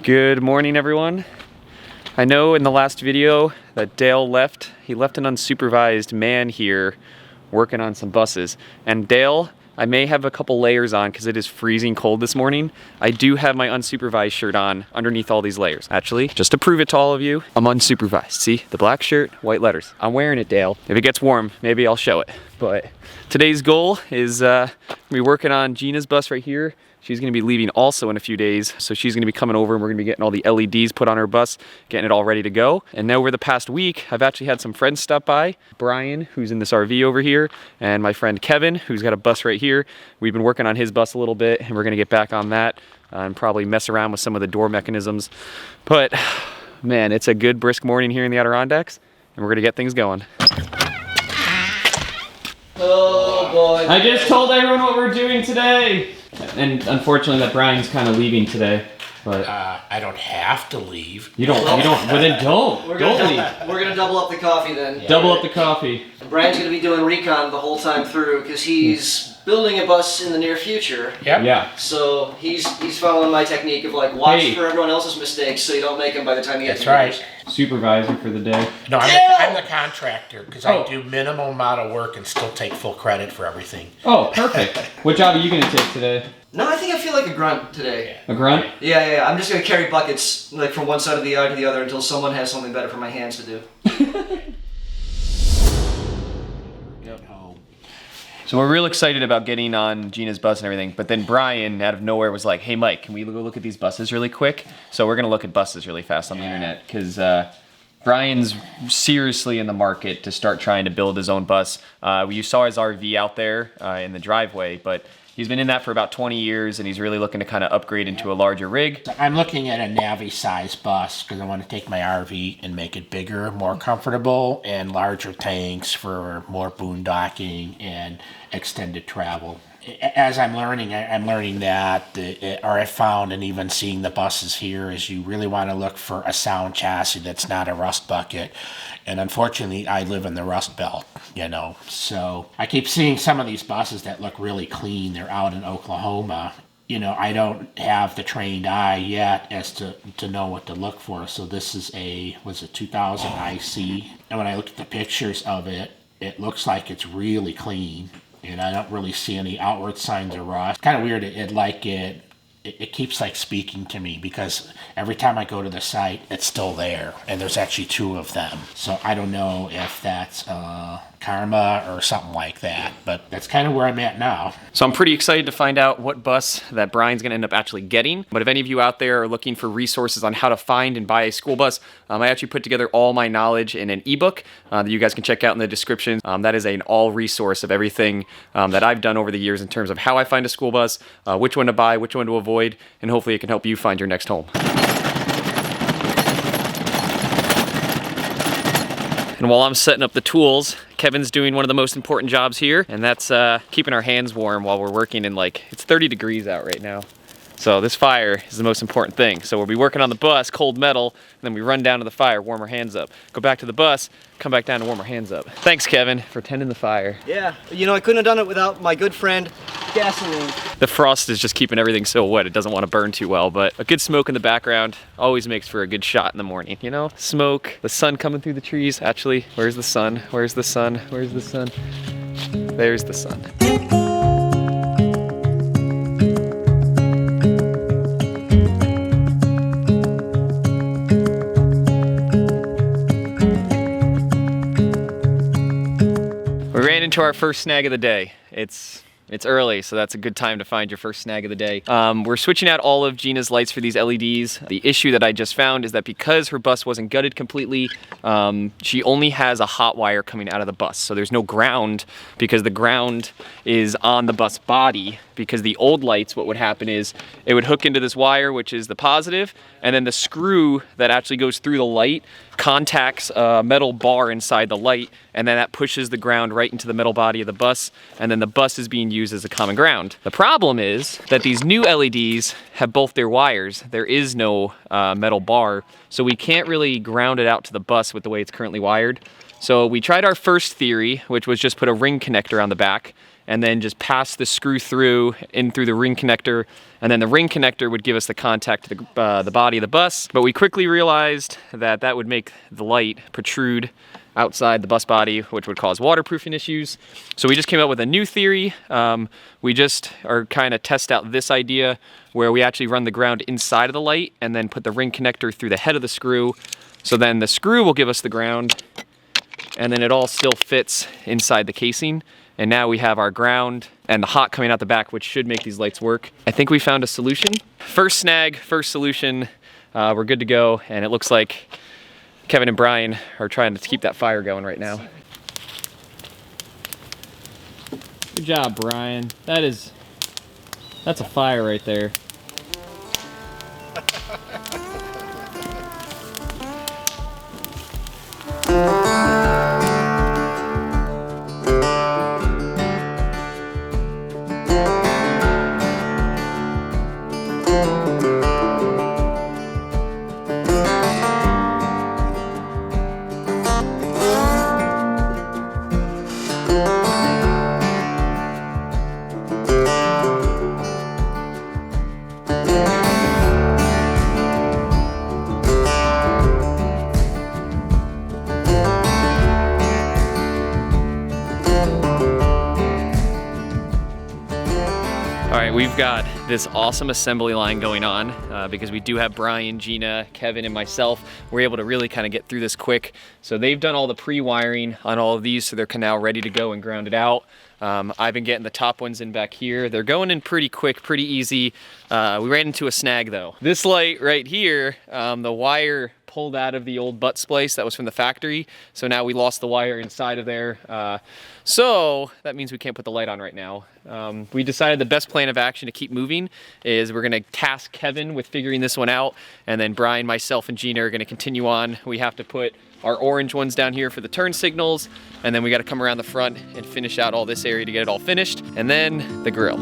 Good morning, everyone. I know in the last video that Dale left. He left an unsupervised man here working on some buses. And Dale, I may have a couple layers on because it is freezing cold this morning. I do have my unsupervised shirt on underneath all these layers. Actually, just to prove it to all of you, I'm unsupervised. See, the black shirt, white letters. I'm wearing it, Dale. If it gets warm, maybe I'll show it. But today's goal is we're working on Gina's bus right here. She's gonna be leaving also in a few days. So she's gonna be coming over and we're gonna be getting all the LEDs put on her bus, getting it all ready to go. And now over the past week, I've actually had some friends stop by. Brian, who's in this RV over here, and my friend Kevin, who's got a bus right here. We've been working on his bus a little bit and we're gonna get back on that and probably mess around with some of the door mechanisms. But man, it's a good brisk morning here in the Adirondacks and we're gonna get things going. Oh boy. I just told everyone what we're doing today. And unfortunately that Brian's kind of leaving today, but I don't have to leave. you don't, well then don't leave. We're gonna double up the coffee then. Yeah. Double up the coffee. Brian's gonna be doing recon the whole time through because he's building a bus in the near future. Yep. Yeah. So he's following my technique of like watch Hey. for everyone else's mistakes so you don't make them by the time you get That's to yours. right. Supervisor for the day. No, I'm the contractor because Oh. I do minimum amount of work and still take full credit for everything. Oh, perfect. What job are you gonna take today? No, I think I feel like a grunt today. A grunt? Yeah. I'm just gonna carry buckets like from one side of the yard to the other until someone has something better for my hands to do. So we're real excited about getting on Gina's bus and everything, but then Brian out of nowhere was like, hey Mike, can we go look at these buses really quick? So we're gonna look at buses really fast on the internet because Brian's seriously in the market to start trying to build his own bus. You saw his RV out there in the driveway, but he's been in that for about 20 years and he's really looking to kind of upgrade into a larger rig. I'm looking at a Navi-sized bus because I want to take my RV and make it bigger, more comfortable, and larger tanks for more boondocking and extended travel. As I'm learning that, or I found, and even seeing the buses here, is you really want to look for a sound chassis that's not a rust bucket. And unfortunately, I live in the Rust Belt, you know. So I keep seeing some of these buses that look really clean. They're out in Oklahoma. You know, I don't have the trained eye yet as to know what to look for. So this is was a 2000 IC. And when I look at the pictures of it, it looks like it's really clean. And I don't really see any outward signs of rust. It's kind of weird. It keeps like speaking to me because every time I go to the site, it's still there. And there's actually two of them. So I don't know if that's karma or something like that. But that's kind of where I'm at now. So I'm pretty excited to find out what bus that Brian's gonna end up actually getting. But if any of you out there are looking for resources on how to find and buy a school bus, I actually put together all my knowledge in an ebook that you guys can check out in the description. That is an all resource of everything that I've done over the years in terms of how I find a school bus, which one to buy, which one to avoid, and hopefully it can help you find your next home. And while I'm setting up the tools, Kevin's doing one of the most important jobs here, and that's keeping our hands warm while we're working in it's 30 degrees out right now. So this fire is the most important thing. So we'll be working on the bus, cold metal, and then we run down to the fire, warm our hands up. Go back to the bus, come back down to warm our hands up. Thanks, Kevin, for tending the fire. Yeah, you know I couldn't have done it without my good friend gasoline. The frost is just keeping everything so wet, it doesn't want to burn too well, but a good smoke in the background always makes for a good shot in the morning, you know? Smoke, the sun coming through the trees. Actually, where's the sun? Where's the sun? Where's the sun? There's the sun. We ran into our first snag of the day. It's early, so that's a good time to find your first snag of the day. We're switching out all of Gina's lights for these LEDs. The issue that I just found is that because her bus wasn't gutted completely, she only has a hot wire coming out of the bus. So there's no ground because the ground is on the bus body. Because the old lights, what would happen is it would hook into this wire, which is the positive, and then the screw that actually goes through the light contacts a metal bar inside the light, and then that pushes the ground right into the metal body of the bus, and then the bus is being used as a common ground. The problem is that these new LEDs have both their wires. There is no metal bar, so we can't really ground it out to the bus with the way it's currently wired. So we tried our first theory, which was just put a ring connector on the back, and then just pass the screw through in through the ring connector, and then the ring connector would give us the contact to the body of the bus. But we quickly realized that that would make the light protrude outside the bus body, which would cause waterproofing issues. So we just came up with a new theory. We just are kind of test out this idea where we actually run the ground inside of the light and then put the ring connector through the head of the screw. So then the screw will give us the ground, and then it all still fits inside the casing. And now we have our ground and the hot coming out the back, which should make these lights work. I think we found a solution. First snag, first solution. We're good to go, and it looks like Kevin and Brian are trying to keep that fire going right now. Good job, Brian. That's a fire right there. We've got this awesome assembly line going on because we do have Brian, Gina, Kevin, and myself. We're able to really kind of get through this quick. So they've done all the pre-wiring on all of these, so they're now ready to go and ground it out. I've been getting the top ones in back here. They're going in pretty quick, pretty easy. We ran into a snag though. This light right here, the wire pulled out of the old butt splice that was from the factory. So now we lost the wire inside of there. So that means we can't put the light on right now. We decided the best plan of action to keep moving is we're gonna task Kevin with figuring this one out, and then Brian, myself, and Gina are gonna continue on. We have to put our orange ones down here for the turn signals, and then we gotta come around the front and finish out all this area to get it all finished, and then the grill.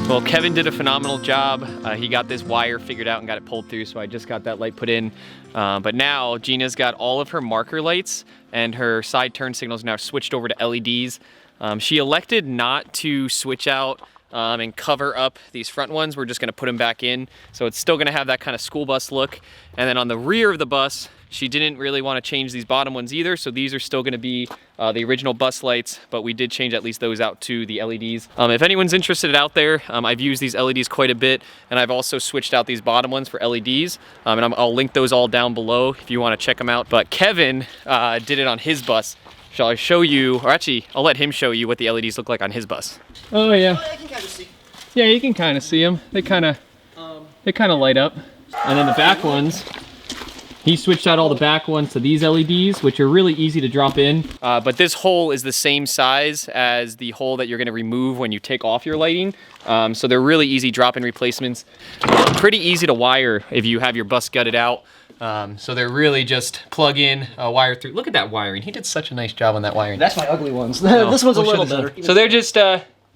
Well, Kevin did a phenomenal job. He got this wire figured out and got it pulled through, so I just got that light put in. But now Gina's got all of her marker lights and her side turn signals now switched over to LEDs. She elected not to switch out and cover up these front ones. We're just gonna put them back in. So it's still gonna have that kind of school bus look. And then on the rear of the bus, she didn't really want to change these bottom ones either, so these are still going to be the original bus lights, but we did change at least those out to the LEDs. If anyone's interested out there, I've used these LEDs quite a bit, and I've also switched out these bottom ones for LEDs, and I'll link those all down below if you want to check them out. But Kevin did it on his bus. Shall I show you, or actually, I'll let him show you what the LEDs look like on his bus. Oh yeah. I can kind of see. Yeah, you can kind of see them. They kind of light up. And then the back ones, he switched out all the back ones to these LEDs, which are really easy to drop in. But this hole is the same size as the hole that you're gonna remove when you take off your lighting. So they're really easy drop-in replacements. Pretty easy to wire if you have your bus gutted out. So they're really just plug in, wire through. Look at that wiring. He did such a nice job on that wiring. That's my ugly ones. This one's a little better. So they're just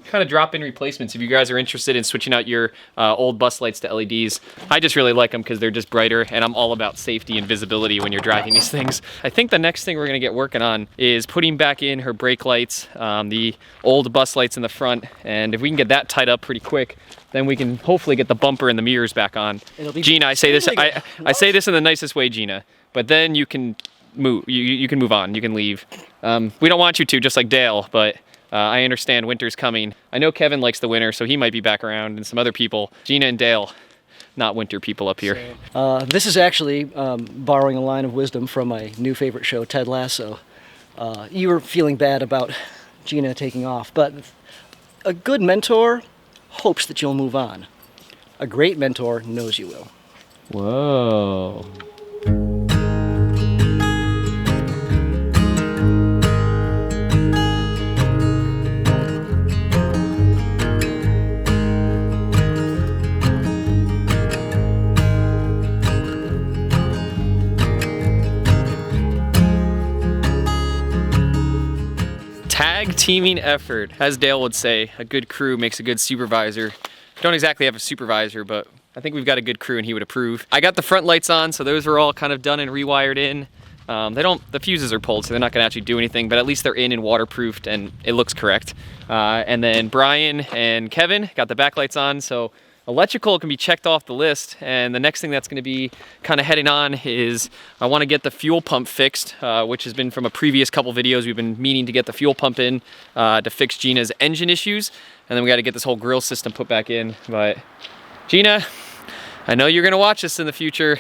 kind of drop-in replacements if you guys are interested in switching out your old bus lights to LEDs. I just really like them because they're just brighter, and I'm all about safety and visibility when you're driving these things. I think the next thing we're gonna get working on is putting back in her brake lights, the old bus lights in the front, and if we can get that tied up pretty quick, then we can hopefully get the bumper and the mirrors back on. Gina, I say this in the nicest way, Gina, but then you can move. You can move on. You can leave. We don't want you to, just like Dale, but I understand winter's coming. I know Kevin likes the winter, so he might be back around, and some other people. Gina and Dale, not winter people up here. This is actually borrowing a line of wisdom from my new favorite show, Ted Lasso. You were feeling bad about Gina taking off, but a good mentor hopes that you'll move on. A great mentor knows you will. Whoa. Tag teaming effort. As Dale would say, a good crew makes a good supervisor. Don't exactly have a supervisor, but I think we've got a good crew and he would approve. I got the front lights on, so those are all kind of done and rewired in. The fuses are pulled, so they're not gonna actually do anything, but at least they're in and waterproofed and it looks correct. And then Brian and Kevin got the backlights on, so electrical can be checked off the list. And the next thing that's gonna be kind of heading on is I wanna get the fuel pump fixed, which has been from a previous couple videos. We've been meaning to get the fuel pump in to fix Gina's engine issues. And then we gotta get this whole grill system put back in. But Gina, I know you're gonna watch this in the future.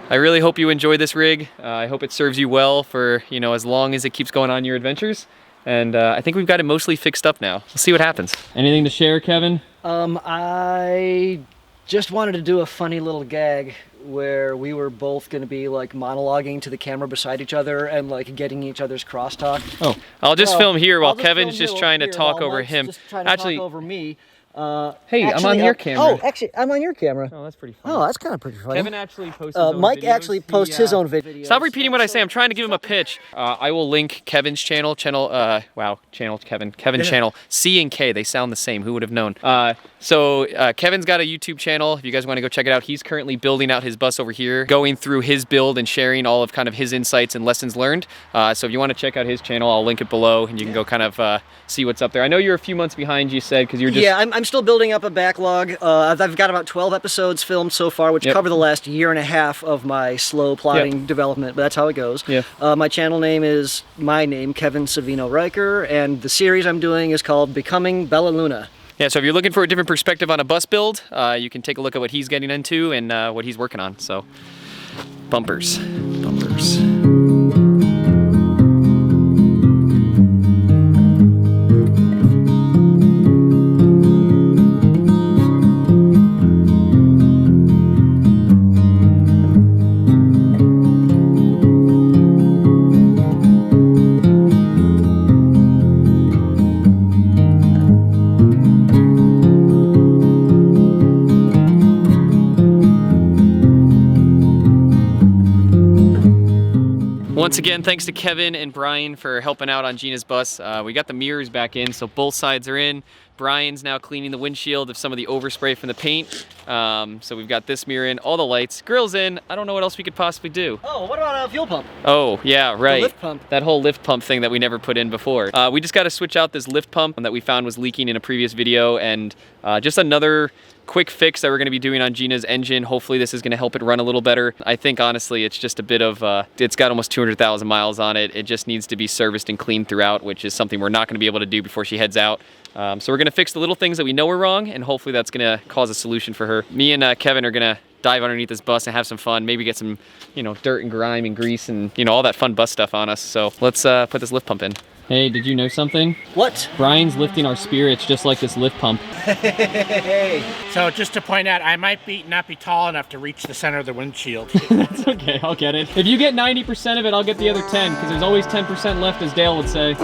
I really hope you enjoy this rig. I hope it serves you well for, you know, as long as it keeps going on your adventures. And I think we've got it mostly fixed up now. We'll see what happens. Anything to share, Kevin? I just wanted to do a funny little gag where we were both going to be like monologuing to the camera beside each other and like getting each other's crosstalk. Oh, I'll just film here while Kevin's just trying to talk over him. Just trying to talk over me. Hey, I'm on your camera. Oh, actually, I'm on your camera. Oh, that's pretty funny. Oh, that's kind of pretty funny. Kevin actually posts his own Mike videos. actually posts his own videos. Stop repeating what I say. I'm trying to give him a pitch. I will link Kevin's channel. Kevin's channel. C and K, they sound the same. Who would have known? So Kevin's got a YouTube channel. If you guys want to go check it out, he's currently building out his bus over here, going through his build and sharing all of kind of his insights and lessons learned. So if you want to check out his channel, I'll link it below and you can go kind of see what's up there. I know you're a few months behind, you said, because you're just... Yeah, I'm still building up a backlog. I've got about 12 episodes filmed so far, which cover the last year and a half of my slow plodding development, but that's how it goes. Yeah. My channel name is my name, Kevin Savino Riker, and the series I'm doing is called Becoming Bella Luna. Yeah, so if you're looking for a different perspective on a bus build, you can take a look at what he's getting into and what he's working on. So, bumpers. Once again, thanks to Kevin and Brian for helping out on Gina's bus. We got the mirrors back in, so both sides are in. Brian's now cleaning the windshield of some of the overspray from the paint. So we've got this mirror in, all the lights, grill's in. I don't know what else we could possibly do. Oh, what about a fuel pump? Oh, yeah, right. The lift pump. That whole lift pump thing that we never put in before. We just got to switch out this lift pump that we found was leaking in a previous video, and just another quick fix that we're going to be doing on Gina's engine. Hopefully this is going to help it run a little better. I think honestly it's just a bit of, it's got almost 200,000 miles on it. It just needs to be serviced and cleaned throughout, which is something we're not going to be able to do before she heads out. So we're going to fix the little things that we know are wrong, and hopefully that's going to cause a solution for her. Me and Kevin are going to dive underneath this bus and have some fun, maybe get some, you know, dirt and grime and grease and, you know, all that fun bus stuff on us. So let's put this lift pump in. Hey, did you know something? What? Brian's lifting our spirits just like this lift pump. Hey. So just to point out, I might not be tall enough to reach the center of the windshield. That's okay, I'll get it. If you get 90% of it, I'll get the other 10, because there's always 10% left, as Dale would say.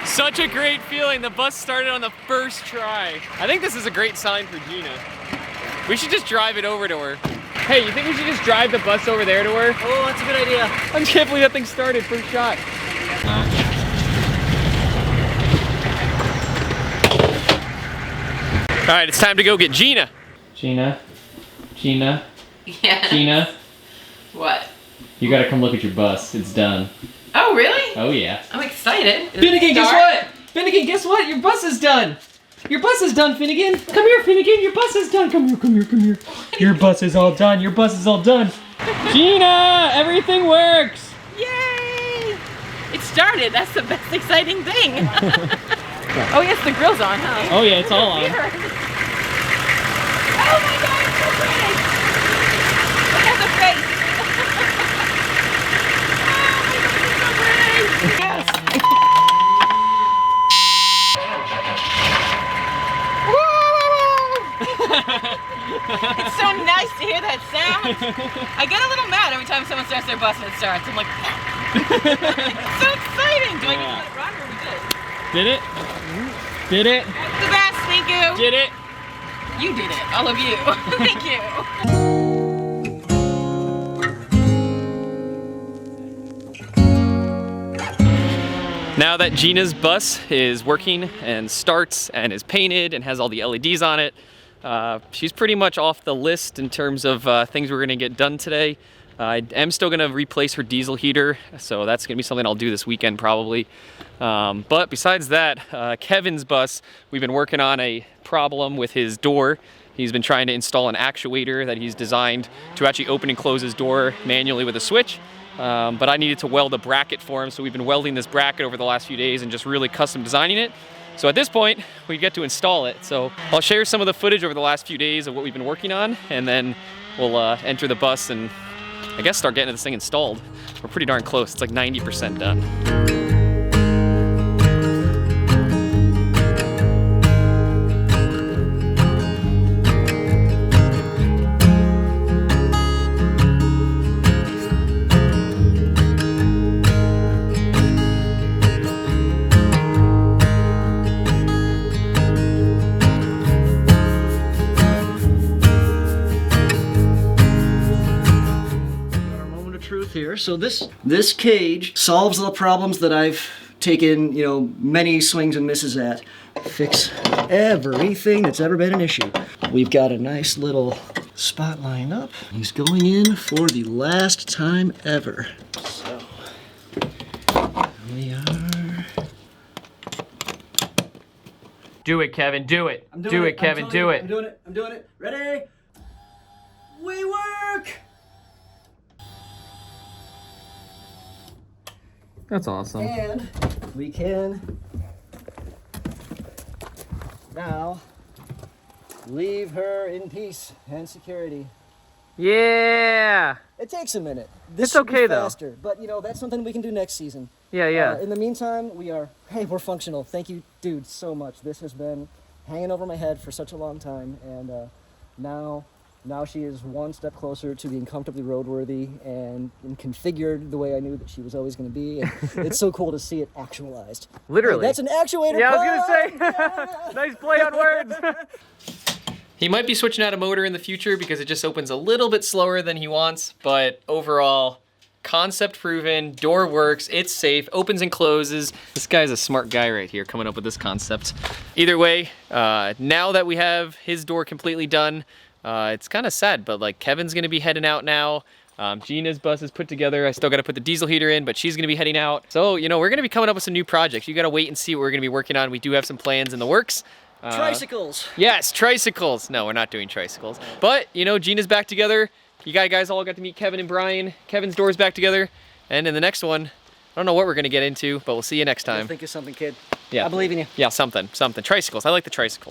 Such a great feeling. The bus started on the first try. I think this is a great sign for Gina. We should just drive it over to her. Hey, you think we should just drive the bus over there to her? Oh, that's a good idea. I can't believe that thing started first shot. All right, it's time to go get Gina. Gina. Yeah. Gina. What? You gotta come look at your bus. It's done. Oh, really? Oh, yeah. I'm excited. Finnegan, guess what? Finnegan, guess what? Your bus is done. Your bus is done, Finnegan. Come here, Finnegan. Your bus is done. Come here. Your bus is all done. Your bus is all done. Gina, everything works. Yay! It started. That's the best exciting thing. Oh, yes, the grill's on, huh? Oh, yeah, it's all on. Oh, my God, it's so pretty. Look at the face. It's so nice to hear that sound. I get a little mad every time someone starts their bus and it starts. I'm like, it's so exciting. Do I need to let it run or we good? Did it? Did it? That's the best, thank you. Did it? You did it, all of you. Thank you. Now that Gina's bus is working and starts and is painted and has all the LEDs on it, she's pretty much off the list in terms of things we're gonna get done today. I am still gonna replace her diesel heater, so that's gonna be something I'll do this weekend probably. But besides that, Kevin's bus, we've been working on a problem with his door. He's been trying to install an actuator that he's designed to actually open and close his door manually with a switch. But I needed to weld a bracket for him, so we've been welding this bracket over the last few days and just really custom designing it. So at this point, we get to install it. So I'll share some of the footage over the last few days of what we've been working on, and then we'll enter the bus and I guess start getting this thing installed. We're pretty darn close. It's like 90% done. Here. So this cage solves the problems that I've taken, you know, many swings and misses at. Fix everything that's ever been an issue. We've got a nice little spot lined up. He's going in for the last time ever. So we are. Do it, Kevin, do it. Do it, Kevin, do it. I'm doing it. I'm doing it. Ready? We work! That's awesome. And we can now leave her in peace and security. Yeah. It takes a minute. This It's okay, should be though. faster, but you know, that's something we can do next season. Yeah. In the meantime, we're functional. Thank you, dude, so much. This has been hanging over my head for such a long time, and now she is one step closer to being comfortably roadworthy and configured the way I knew that she was always going to be. And it's so cool to see it actualized. Literally. Hey, that's an actuator. Yeah, I was pun! gonna say. Nice play on words. He might be switching out a motor in the future because it just opens a little bit slower than he wants, but overall, concept proven, door works, it's safe, opens and closes. This guy's a smart guy right here coming up with this concept. Either way, now that we have his door completely done, it's kind of sad, but like Kevin's gonna be heading out now. Gina's bus is put together. I still gotta put the diesel heater in, but she's gonna be heading out. So, you know, we're gonna be coming up with some new projects. You gotta wait and see what we're gonna be working on. We do have some plans in the works. Tricycles. Yes, tricycles. No, we're not doing tricycles. But, you know, Gina's back together. You guys all got to meet Kevin and Brian. Kevin's door's back together. And in the next one, I don't know what we're gonna get into, but we'll see you next time. Think of something, kid. Yeah. I believe in you. Yeah, something. Tricycles. I like the tricycles.